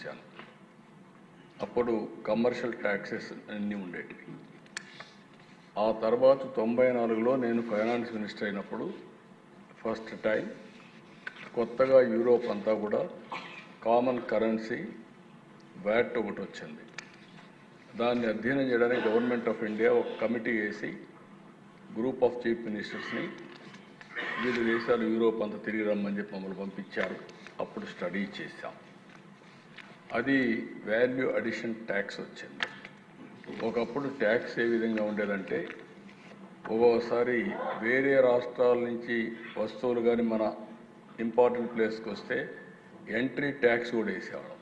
చేశాను. అప్పుడు commercial taxes అన్నీ ఉండేటివి. ఆ తర్వాత 94లో నేను ఫైనాన్స్ మినిస్టర్ అయినప్పుడు ఫస్ట్ టైం కొత్తగా యూరోప్ అంతా కూడా కామన్ కరెన్సీ వ్యాట్ ఒకటి వచ్చింది. దాన్ని అధ్యయనం చేయడానికి గవర్నమెంట్ ఆఫ్ ఇండియా ఒక కమిటీ వేసి గ్రూప్ ఆఫ్ చీఫ్ మినిస్టర్స్ని వివిధ దేశాలు యూరోప్ అంతా తిరిగి రమ్మని చెప్పి మమ్మల్ని పంపించారు. అప్పుడు స్టడీ చేశాం. అది వాల్యూ అడిషన్ ట్యాక్స్ వచ్చింది. ఒకప్పుడు ట్యాక్స్ ఏ విధంగా ఉండేదంటే ఒక్కోసారి వేరే రాష్ట్రాల నుంచి వస్తువులు కానీ మన ఇంపార్టెంట్ ప్లేస్కి వస్తే ఎంట్రీ ట్యాక్స్ కూడా వేసేవాళ్ళం.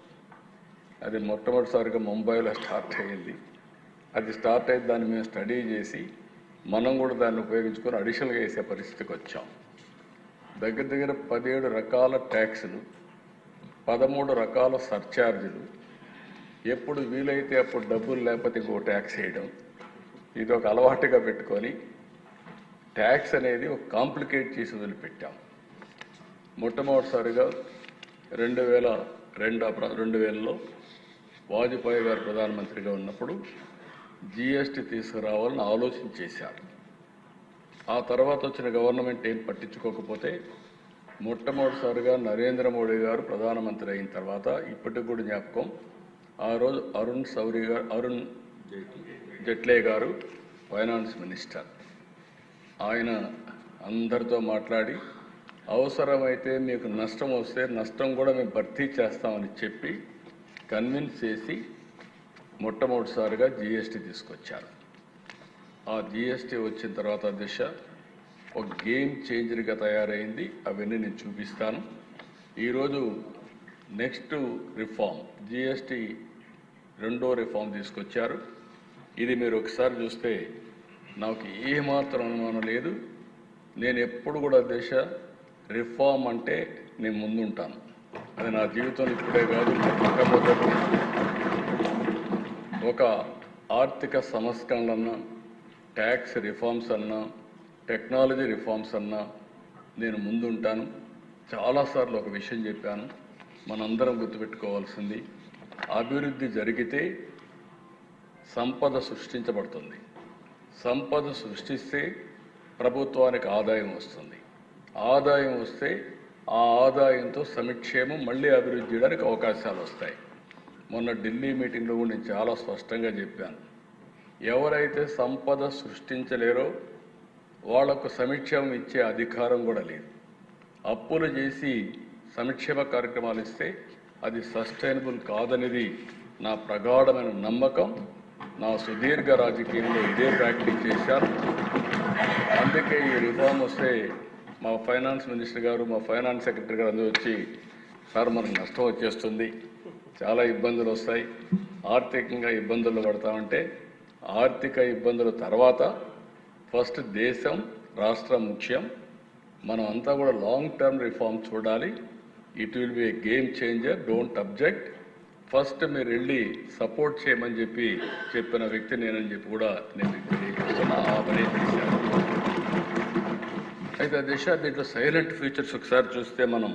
అది మొట్టమొదటిసారిగా ముంబైలో స్టార్ట్ అయ్యింది. అది స్టార్ట్ అయితే దాన్ని మేము స్టడీ చేసి మనం కూడా దాన్ని ఉపయోగించుకొని అడిషనల్గా వేసే పరిస్థితికి వచ్చాం. దగ్గర దగ్గర 17 రకాల ట్యాక్సులు, 13 రకాల సర్ఛార్జీలు, ఎప్పుడు వీలైతే అప్పుడు డబ్బులు లేకపోతే ఇంకో ట్యాక్స్ వేయడం, ఇది ఒక అలవాటుగా పెట్టుకొని ట్యాక్స్ అనేది ఒక కాంప్లికేట్ చేసి వదిలిపెట్టాం. మొట్టమొదటిసారిగా 2000లో వాజ్పేయి గారు ప్రధానమంత్రిగా ఉన్నప్పుడు జిఎస్టీ తీసుకురావాలని ఆలోచన చేశారు. ఆ తర్వాత వచ్చిన గవర్నమెంట్ ఏం పట్టించుకోకపోతే మొట్టమొదటిసారిగా నరేంద్ర మోడీ గారు ప్రధానమంత్రి అయిన తర్వాత ఇప్పటికి కూడా జ్ఞాపకం, ఆ రోజు అరుణ్ జైట్లీ గారు ఫైనాన్స్ మినిస్టర్. ఆయన అందరితో మాట్లాడి అవసరమైతే మీకు నష్టం వస్తే నష్టం కూడా మేము భర్తీ చేస్తామని చెప్పి కన్విన్స్ చేసి మొట్టమొదటిసారిగా జిఎస్టీ తీసుకొచ్చారు. ఆ జిఎస్టీ వచ్చిన తర్వాత దిశ ఒక గేమ్ చేంజర్గా తయారైంది. అవన్నీ నేను చూపిస్తాను. ఈరోజు నెక్స్ట్ రిఫార్మ్ జిఎస్టీ రెండో రిఫార్మ్ తీసుకొచ్చారు. ఇది మీరు ఒకసారి చూస్తే నాకు ఏమాత్రం అనుమానం లేదు. నేను ఎప్పుడు కూడా దిశ రిఫార్మ్ అంటే నేను ముందుంటాను. అది నా జీవితంలో ఇప్పుడే కాదు, మొట్టమొదటి ఒక ఆర్థిక సంస్కరణలన్నా, ట్యాక్స్ రిఫార్మ్స్ అన్నా, టెక్నాలజీ రిఫార్మ్స్ అన్నా నేను ముందుంటాను. చాలాసార్లు ఒక విషయం చెప్పాను, మనందరం గుర్తుపెట్టుకోవాల్సింది, అభివృద్ధి జరిగితే సంపద సృష్టించబడుతుంది. సంపద సృష్టిస్తే ప్రభుత్వానికి ఆదాయం వస్తుంది. ఆదాయం వస్తే ఆ ఆదాయంతో సంక్షేమం మళ్ళీ అభివృద్ధి చేయడానికి అవకాశాలు వస్తాయి. మొన్న ఢిల్లీ మీటింగ్లో కూడా నేను చాలా స్పష్టంగా చెప్పాను, ఎవరైతే సంపద సృష్టించలేరో వాళ్లకు సంక్షేమం ఇచ్చే అధికారం కూడా లేదు. అప్పులు చేసి సంక్షేమ కార్యక్రమాలు ఇస్తే అది సస్టైనబుల్ కాదనేది నా ప్రగాఢమైన నమ్మకం. నా సుదీర్ఘ రాజకీయంలో ఇదే ప్రాక్టీస్ చేశాను. అందుకే ఈ రిఫార్మ్ వస్తే మా ఫైనాన్స్ మినిస్టర్ గారు, మా ఫైనాన్స్ సెక్రటరీ గారు అందరూ వచ్చి, సార్ మనకు నష్టం వచ్చేస్తుంది, చాలా ఇబ్బందులు వస్తాయి, ఆర్థికంగా ఇబ్బందులు పడతామంటే, ఆర్థిక ఇబ్బందుల తర్వాత ఫస్ట్ దేశం రాష్ట్రం ముఖ్యం. మనం అంతా కూడా లాంగ్ టర్మ్ రిఫార్మ్ చూడాలి. It will be A game changer, don't object, first మీరు వెళ్ళి సపోర్ట్ చేయమని చెప్పిన వ్యక్తి నేనని చెప్పి కూడా నేను తెలియజేస్తున్నా. ఆ పని చేశాను. అయితే దిశ దీంట్లో సైలెంట్ ఫీచర్స్ ఒకసారి చూస్తే మనం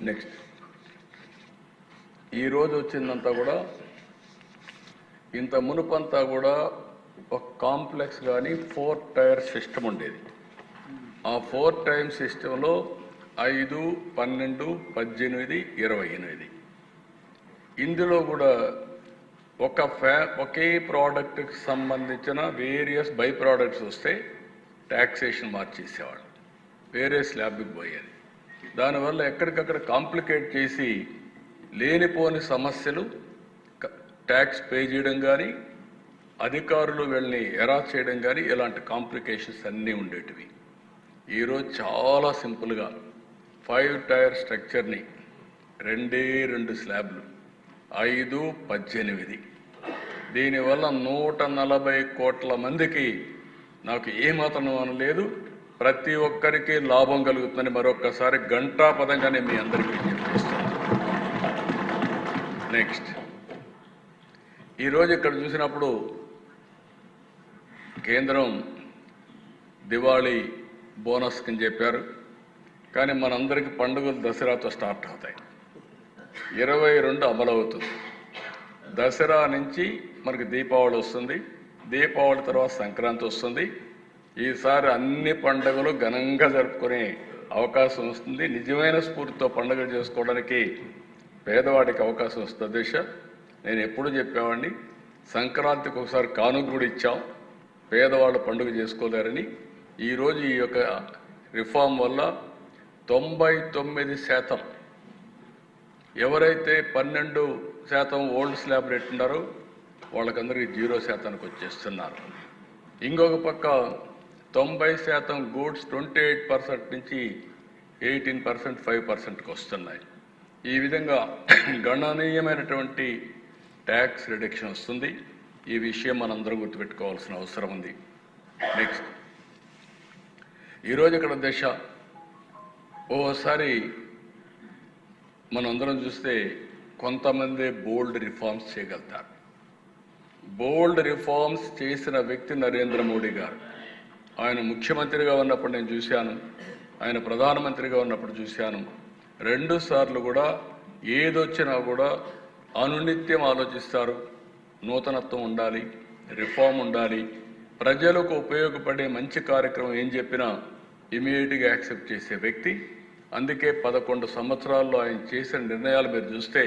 నెక్స్ట్ ఈరోజు వచ్చిందంతా కూడా, ఇంత మునుపంతా కూడా ఒక కాంప్లెక్స్ కానీ 4 టైర్ సిస్టమ్ ఉండేది. ఆ 4 టైర్ సిస్టంలో 5, 12, 18, 28 ఇందులో కూడా ఒకే ప్రోడక్ట్కి సంబంధించిన వేరియస్ బై ప్రోడక్ట్స్ వస్తే ట్యాక్సేషన్ మార్చేసేవాళ్ళు, వేరే స్లాబ్కి పోయేది. దానివల్ల ఎక్కడికక్కడ కాంప్లికేట్ చేసి లేనిపోని సమస్యలు ట్యాక్స్ పే చేయడం కానీ, అధికారులు వీళ్ళని ఎరాస్ చేయడం కానీ, ఇలాంటి కాంప్లికేషన్స్ అన్నీ ఉండేటివి. ఈరోజు చాలా సింపుల్గా 5 టైర్ స్ట్రక్చర్ని 2 స్లాబ్లు 5, 18 దీనివల్ల 140 కోట్ల మందికి నాకు ఏమాత్రం అనుమానం లేదు, ప్రతి ఒక్కరికి లాభం కలుగుతుందని మరొక్కసారి గంటాపదంగానే మీ అందరికీ విజ్ఞప్తి చేస్తున్నాను. నెక్స్ట్ ఈరోజు ఇక్కడ చూసినప్పుడు కేంద్రం దివాళీ బోనస్ కింద చెప్పారు, కానీ మనందరికీ పండుగలు దసరాతో స్టార్ట్ అవుతాయి. 22 అమలవుతుంది. దసరా నుంచి మనకి దీపావళి వస్తుంది. దీపావళి తర్వాత సంక్రాంతి వస్తుంది. ఈసారి అన్ని పండుగలు ఘనంగా జరుపుకునే అవకాశం వస్తుంది. నిజమైన స్ఫూర్తితో పండుగలు చేసుకోవడానికి పేదవాడికి అవకాశం వస్తుంది. దిశ నేను ఎప్పుడు చెప్పేవాడిని, సంక్రాంతికి ఒకసారి కానుక కూడా ఇచ్చాం, పేదవాళ్ళు పండుగ చేసుకోలేరని. ఈరోజు ఈ యొక్క రిఫార్మ్ వల్ల 99% ఎవరైతే 12% ఓల్డ్ స్లాబ్ రేట్ ఉన్నారో వాళ్ళకందరికీ 0%కి వచ్చేస్తున్నారు. ఇంకొక పక్క 90% గూడ్స్ 28% నుంచి 18%, 5%కి వస్తున్నాయి. ఈ విధంగా గణనీయమైనటువంటి ట్యాక్స్ రిడక్షన్ వస్తుంది. ఈ విషయం మనందరం గుర్తుపెట్టుకోవాల్సిన అవసరం ఉంది. నెక్స్ట్, ఈరోజు ఇక్కడ దశ ఓసారి మనందరం చూస్తే కొంతమంది బోల్డ్ రిఫార్మ్స్ చేయగలుగుతారు. బోల్డ్ రిఫార్మ్స్ చేసిన వ్యక్తి నరేంద్ర మోడీ గారు. ఆయన ముఖ్యమంత్రిగా ఉన్నప్పుడు నేను చూశాను, ఆయన ప్రధానమంత్రిగా ఉన్నప్పుడు చూశాను. 2 సార్లు కూడా ఏదొచ్చినా కూడా అనునిత్యం ఆలోచిస్తారు. నూతనత్వం ఉండాలి, రిఫార్మ్ ఉండాలి, ప్రజలకు ఉపయోగపడే మంచి కార్యక్రమం ఏం చెప్పినా ఇమీడియట్గా యాక్సెప్ట్ చేసే వ్యక్తి. అందుకే 11 సంవత్సరాల్లో ఆయన చేసిన నిర్ణయాలు మీరు చూస్తే